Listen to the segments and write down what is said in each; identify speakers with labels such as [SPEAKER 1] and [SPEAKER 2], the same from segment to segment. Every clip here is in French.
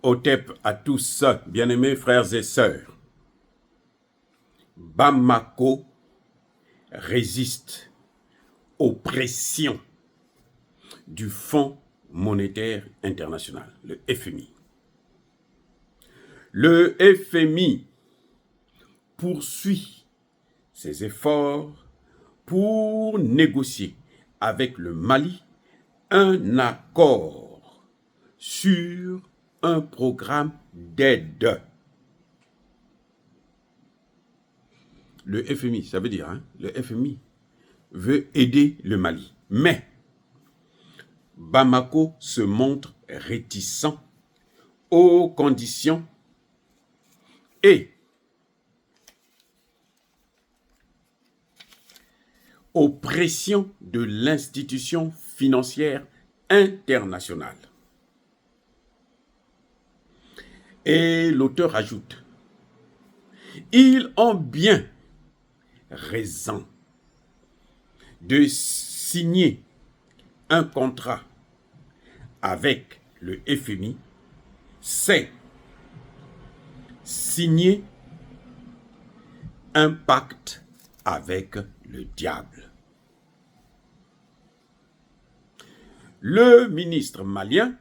[SPEAKER 1] Otep à tous, bien-aimés frères et sœurs. Bamako résiste aux pressions du Fonds monétaire international, le FMI. Le FMI poursuit ses efforts pour négocier avec le Mali un accord sur un programme d'aide. Le FMI, ça veut dire, le FMI veut aider le Mali. Mais Bamako se montre réticent aux conditions et aux pressions de l'institution financière internationale. Et l'auteur ajoute, ils ont bien raison de signer un contrat avec le FMI, c'est signer un pacte avec le diable. Le ministre malien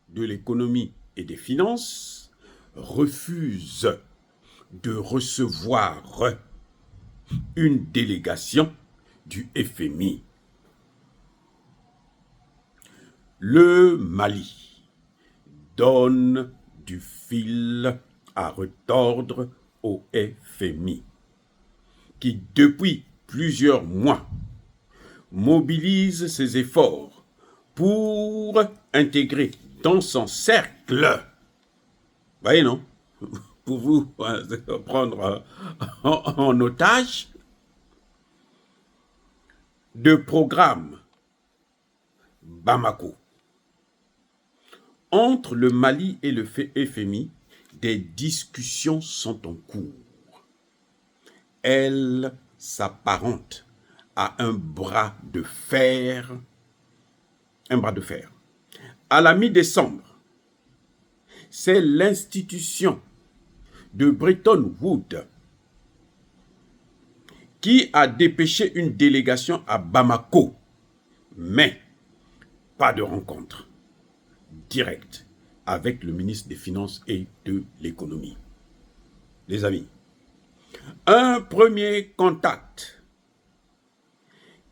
[SPEAKER 1] de l'économie et des finances refuse de recevoir une délégation du FMI. Le Mali donne du fil à retordre au FMI, qui depuis plusieurs mois mobilise ses efforts pour intégrer dans son cercle, voyez non, pour vous prendre en otage, de programme Bamako. Entre le Mali et le FMI, des discussions sont en cours. Elles s'apparentent à un bras de fer. À la mi-décembre, c'est l'institution de Bretton Woods qui a dépêché une délégation à Bamako, mais pas de rencontre directe avec le ministre des Finances et de l'Économie. Les amis, un premier contact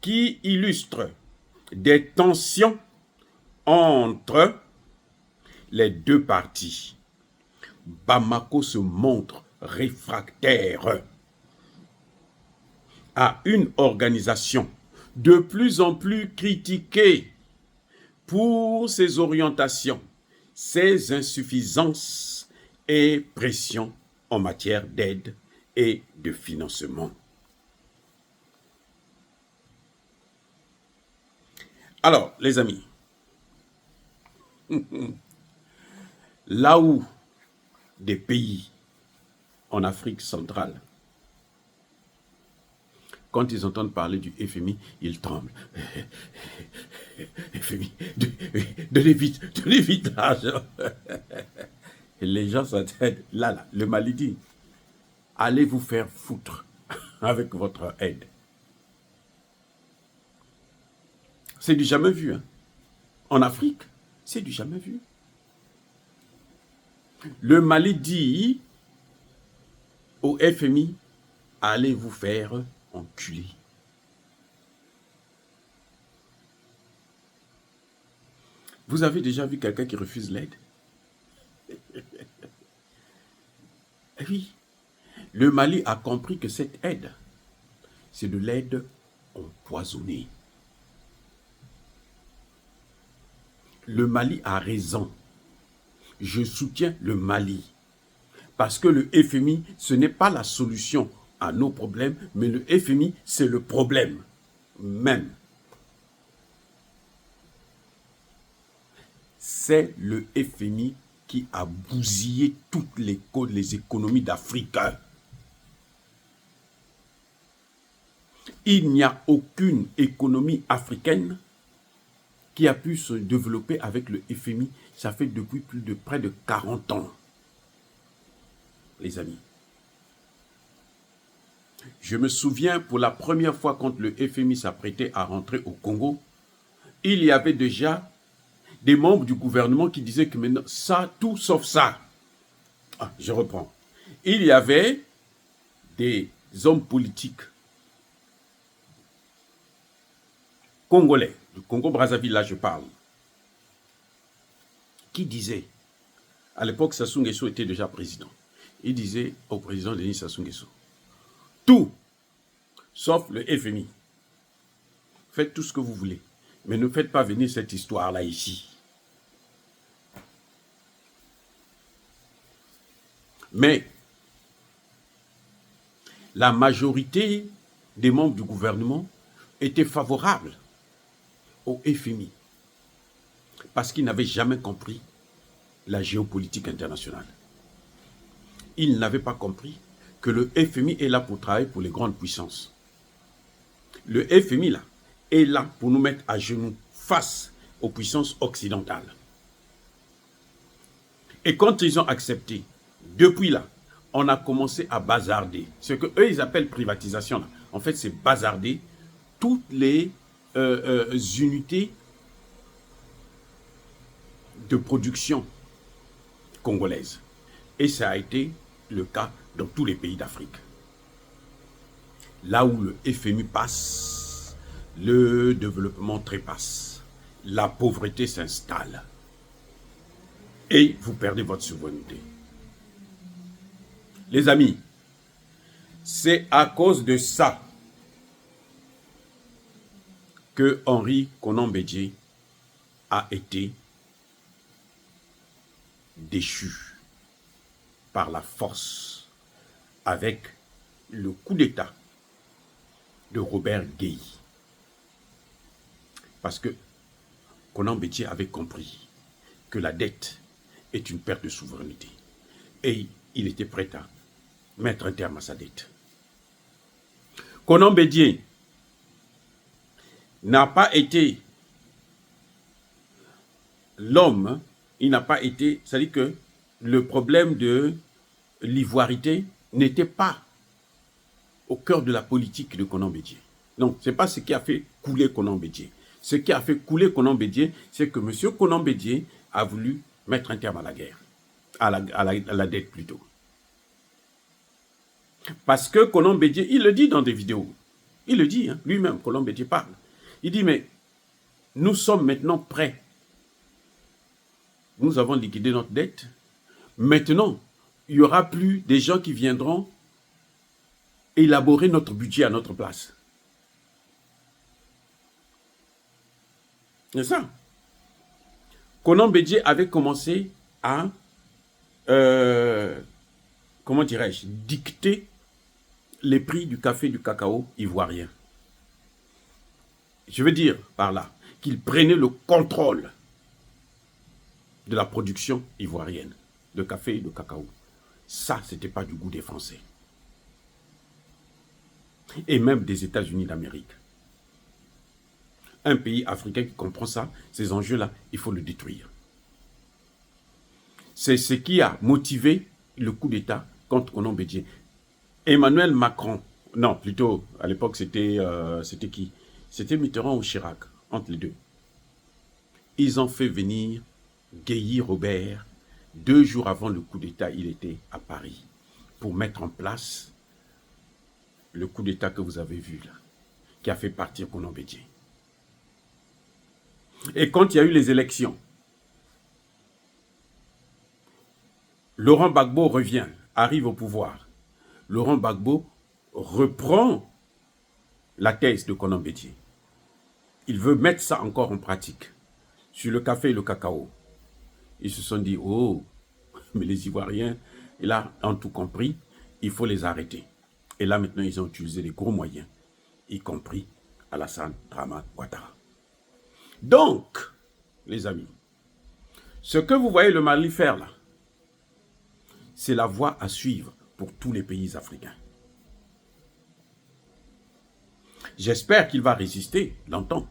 [SPEAKER 1] qui illustre des tensions entre les deux parties. Bamako se montre réfractaire à une organisation de plus en plus critiquée pour ses orientations, ses insuffisances et pressions en matière d'aide et de financement. Alors, les amis, là où des pays en Afrique centrale, quand ils entendent parler du FMI, ils tremblent. FMI, donnez vite l'argent. Et les gens s'attendent, là, le Mali dit, allez vous faire foutre avec votre aide. C'est du jamais vu. En Afrique, c'est du jamais vu. Le Mali dit au FMI, allez vous faire enculer. Vous avez déjà vu quelqu'un qui refuse l'aide? Oui, le Mali a compris que cette aide, c'est de l'aide empoisonnée. Le Mali a raison. Je soutiens le Mali. Parce que le FMI, ce n'est pas la solution à nos problèmes, mais le FMI, c'est le problème même. C'est le FMI qui a bousillé toutes les économies d'Afrique. Il n'y a aucune économie africaine qui a pu se développer avec le FMI, ça fait depuis plus de près de 40 ans, les amis. Je me souviens, pour la première fois, quand le FMI s'apprêtait à rentrer au Congo, il y avait déjà des membres du gouvernement qui disaient que maintenant, ça, tout sauf ça. Ah, je reprends. Il y avait des hommes politiques congolais, du Congo-Brazzaville, là je parle, qui disaient, à l'époque Sassou Nguesso était déjà président, il disait au président Denis Sassou Nguesso, tout, sauf le FMI, faites tout ce que vous voulez, mais ne faites pas venir cette histoire-là ici. Mais la majorité des membres du gouvernement étaient favorables au FMI parce qu'ils n'avaient jamais compris la géopolitique internationale. Ils n'avaient pas compris que le FMI est là pour travailler pour les grandes puissances. Le FMI là, est là pour nous mettre à genoux face aux puissances occidentales. Et quand ils ont accepté, depuis là, on a commencé à bazarder. Ce qu'eux, ils appellent privatisation, là. En fait, c'est bazarder toutes les unités de production congolaises. Et ça a été le cas dans tous les pays d'Afrique. Là où le FMI passe, le développement trépasse. La pauvreté s'installe. Et vous perdez votre souveraineté. Les amis, c'est à cause de ça que Henri Konan Bédié a été déchu par la force avec le coup d'État de Robert Gueye. Parce que Konan Bédié avait compris que la dette est une perte de souveraineté. Et il était prêt à mettre un terme à sa dette. Konan Bédié n'a pas été l'homme, il n'a pas été, c'est-à-dire que le problème de l'ivoirité n'était pas au cœur de la politique de Konan Bédié. Non, ce n'est pas ce qui a fait couler Konan Bédié. Ce qui a fait couler Konan Bédié, c'est que M. Konan Bédié a voulu mettre un terme à la guerre, à la dette plutôt. Parce que Konan Bédié, il le dit dans des vidéos, il le dit, hein, lui-même, Konan Bédié parle. Il dit, mais nous sommes maintenant prêts. Nous avons liquidé notre dette. Maintenant, il n'y aura plus des gens qui viendront élaborer notre budget à notre place. C'est ça. Konan Bédié avait commencé à, comment dirais-je, dicter les prix du café et du cacao ivoirien. Je veux dire par là qu'il prenait le contrôle de la production ivoirienne de café et de cacao. Ça, ce n'était pas du goût des Français. Et même des États-Unis d'Amérique. Un pays africain qui comprend ça, ces enjeux-là, il faut le détruire. C'est ce qui a motivé le coup d'État contre Konan Bédié. Emmanuel Macron, non, plutôt, à l'époque, c'était qui? C'était Mitterrand ou Chirac, entre les deux. Ils ont fait venir Gueye Robert. 2 jours avant le coup d'État, il était à Paris pour mettre en place le coup d'État que vous avez vu là, qui a fait partir Konan Bédié. Et quand il y a eu les élections, Laurent Gbagbo revient, arrive au pouvoir. Laurent Gbagbo reprend la thèse de Konan Bédié. Il veut mettre ça encore en pratique sur le café et le cacao. Ils se sont dit, oh, mais les Ivoiriens, et là, ont tout compris, il faut les arrêter. Et là, maintenant, ils ont utilisé les gros moyens, y compris Alassane Dramane Ouattara. Donc, les amis, ce que vous voyez le Mali faire là, c'est la voie à suivre pour tous les pays africains. J'espère qu'il va résister longtemps.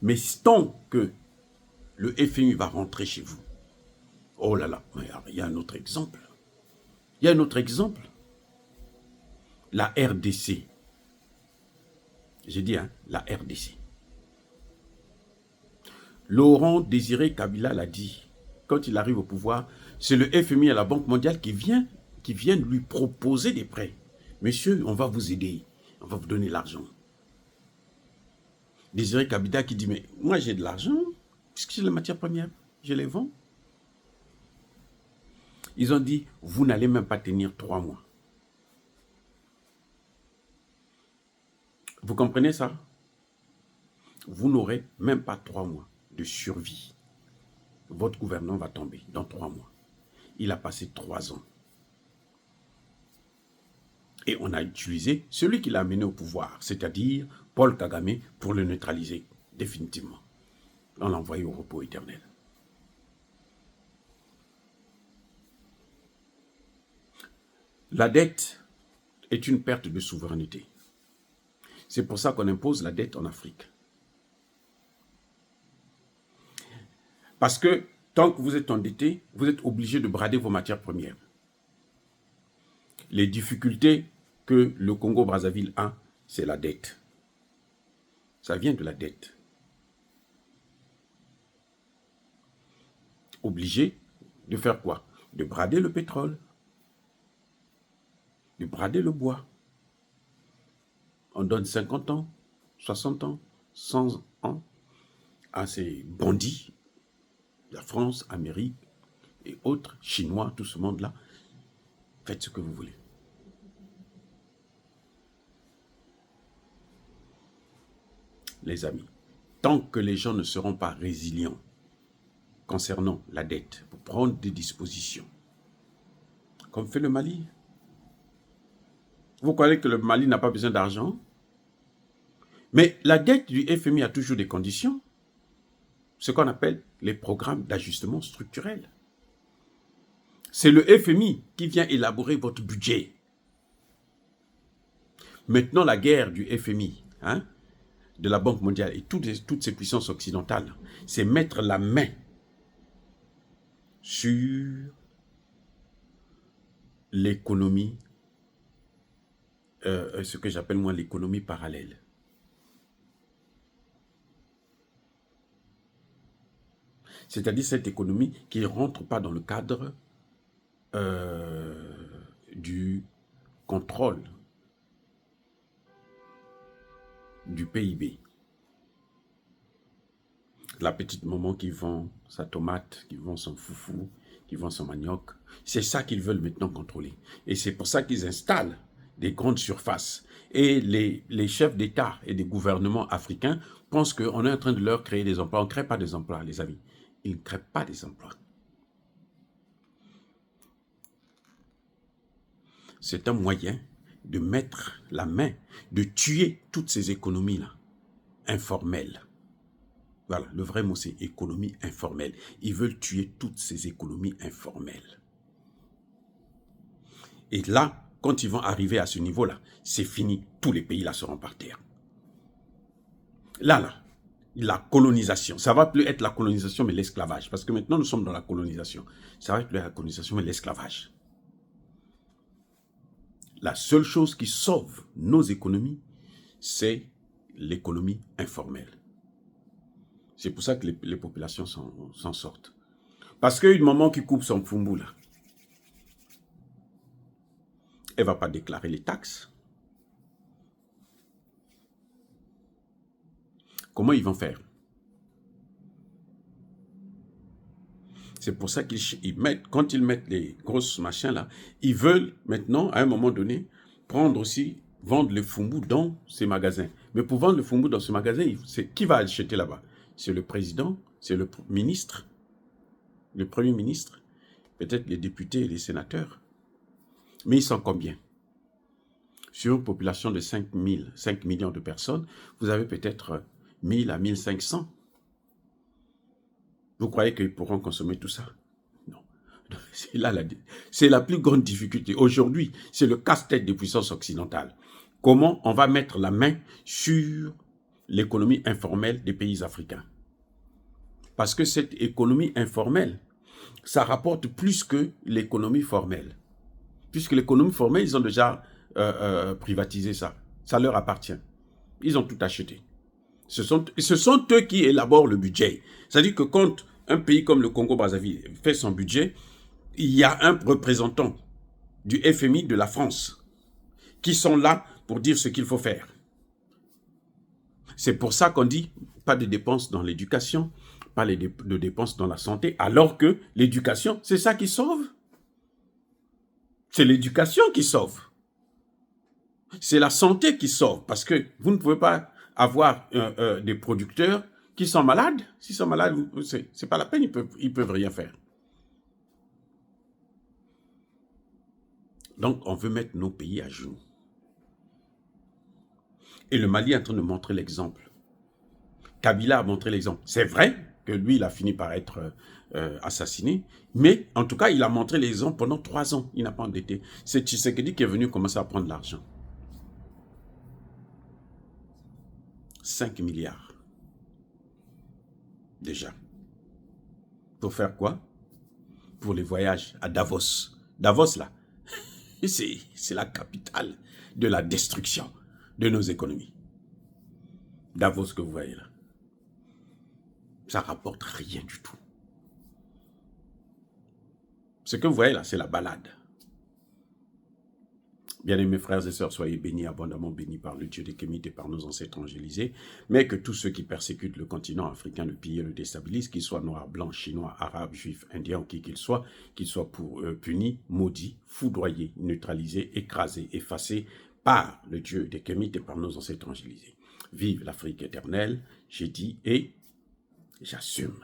[SPEAKER 1] Mais tant que le FMI va rentrer chez vous, oh là là, il y a un autre exemple. Il y a un autre exemple. La RDC. J'ai dit, hein, la RDC. Laurent Désiré Kabila l'a dit, quand il arrive au pouvoir, c'est le FMI et la Banque mondiale qui viennent lui proposer des prêts. Monsieur, on va vous aider, on va vous donner l'argent. Désiré Kabila qui dit, mais moi j'ai de l'argent, puisque j'ai les matières premières, je les vends. Ils ont dit, vous n'allez même pas tenir 3 mois. Vous comprenez ça? Vous n'aurez même pas 3 mois de survie. Votre gouvernement va tomber dans 3 mois. Il a passé 3 ans. Et on a utilisé celui qui l'a amené au pouvoir, c'est-à-dire Paul Kagame, pour le neutraliser définitivement. On l'a envoyé au repos éternel. La dette est une perte de souveraineté. C'est pour ça qu'on impose la dette en Afrique. Parce que tant que vous êtes endetté, vous êtes obligé de brader vos matières premières. Les difficultés que le Congo-Brazzaville a, c'est la dette. Ça vient de la dette. Obligé de faire quoi? De brader le pétrole, de brader le bois. On donne 50 ans, 60 ans, 100 ans à ces bandits, la France, Amérique et autres, Chinois, tout ce monde-là. Faites ce que vous voulez. Les amis, tant que les gens ne seront pas résilients concernant la dette, pour prendre des dispositions, comme fait le Mali. Vous croyez que le Mali n'a pas besoin d'argent? Mais la dette du FMI a toujours des conditions. Ce qu'on appelle les programmes d'ajustement structurel. C'est le FMI qui vient élaborer votre budget. Maintenant, la guerre du FMI, de la Banque mondiale et toutes ces puissances occidentales, c'est mettre la main sur l'économie, ce que j'appelle moi l'économie parallèle. C'est-à-dire cette économie qui ne rentre pas dans le cadre du contrôle du PIB. La petite maman qui vend sa tomate, qui vend son foufou, qui vend son manioc, c'est ça qu'ils veulent maintenant contrôler. Et c'est pour ça qu'ils installent des grandes surfaces. Et les chefs d'État et des gouvernements africains pensent qu'on est en train de leur créer des emplois. On ne crée pas des emplois, les amis. Ils ne créent pas des emplois. C'est un moyen de mettre la main, de tuer toutes ces économies-là, informelles. Voilà, le vrai mot c'est économie informelle. Ils veulent tuer toutes ces économies informelles. Et là, quand ils vont arriver à ce niveau-là, c'est fini. Tous les pays là seront par terre. Là, la colonisation, ça ne va plus être la colonisation mais l'esclavage. Parce que maintenant nous sommes dans la colonisation. Ça va être plus la colonisation mais l'esclavage. La seule chose qui sauve nos économies, c'est l'économie informelle. C'est pour ça que les populations s'en sortent. Parce qu'une maman qui coupe son fumbu, là, elle ne va pas déclarer les taxes. Comment ils vont faire? C'est pour ça qu'ils mettent, quand ils mettent les grosses machins là, ils veulent maintenant, à un moment donné, prendre aussi, vendre le fumbu dans ces magasins. Mais pour vendre le fumbu dans ce magasin, c'est qui va acheter là-bas? C'est le président, c'est le ministre, le premier ministre, peut-être les députés et les sénateurs. Mais ils sont combien? Sur une population de 5 millions de personnes, vous avez peut-être 1000 à 1500. Vous croyez qu'ils pourront consommer tout ça? Non. C'est la plus grande difficulté. Aujourd'hui, c'est le casse-tête des puissances occidentales. Comment on va mettre la main sur l'économie informelle des pays africains. Parce que cette économie informelle, ça rapporte plus que l'économie formelle. Puisque l'économie formelle, ils ont déjà privatisé ça. Ça leur appartient. Ils ont tout acheté. Ce sont eux qui élaborent le budget. C'est-à-dire que quand un pays comme le Congo-Brazzaville fait son budget, il y a un représentant du FMI de la France qui sont là pour dire ce qu'il faut faire. C'est pour ça qu'on dit pas de dépenses dans l'éducation, pas de dépenses dans la santé, alors que l'éducation, c'est ça qui sauve. C'est l'éducation qui sauve. C'est la santé qui sauve, parce que vous ne pouvez pas avoir des producteurs qui sont malades. S'ils sont malades, c'est pas la peine, ils peuvent rien faire. Donc, on veut mettre nos pays à genoux. Et le Mali est en train de montrer l'exemple. Kabila a montré l'exemple. C'est vrai que lui, il a fini par être assassiné, mais en tout cas, il a montré l'exemple pendant 3 ans. Il n'a pas endetté. C'est Tshisekedi qui est venu commencer à prendre l'argent. 5 milliards. Déjà. Pour faire quoi? Pour les voyages à Davos. Davos, là, c'est la capitale de la destruction de nos économies. Davos que vous voyez là. Ça rapporte rien du tout. Ce que vous voyez là, c'est la balade. Bien-aimés frères et sœurs, soyez bénis, abondamment bénis par le Dieu des Kémites et par nos ancêtres angélisés, mais que tous ceux qui persécutent le continent africain, le pillent et le déstabilisent, qu'ils soient noirs, blancs, chinois, arabes, juifs, indiens ou qui qu'ils soient punis, maudits, foudroyés, neutralisés, écrasés, effacés par le Dieu des Kémites et par nos ancêtres angélisés. Vive l'Afrique éternelle, j'ai dit et j'assume.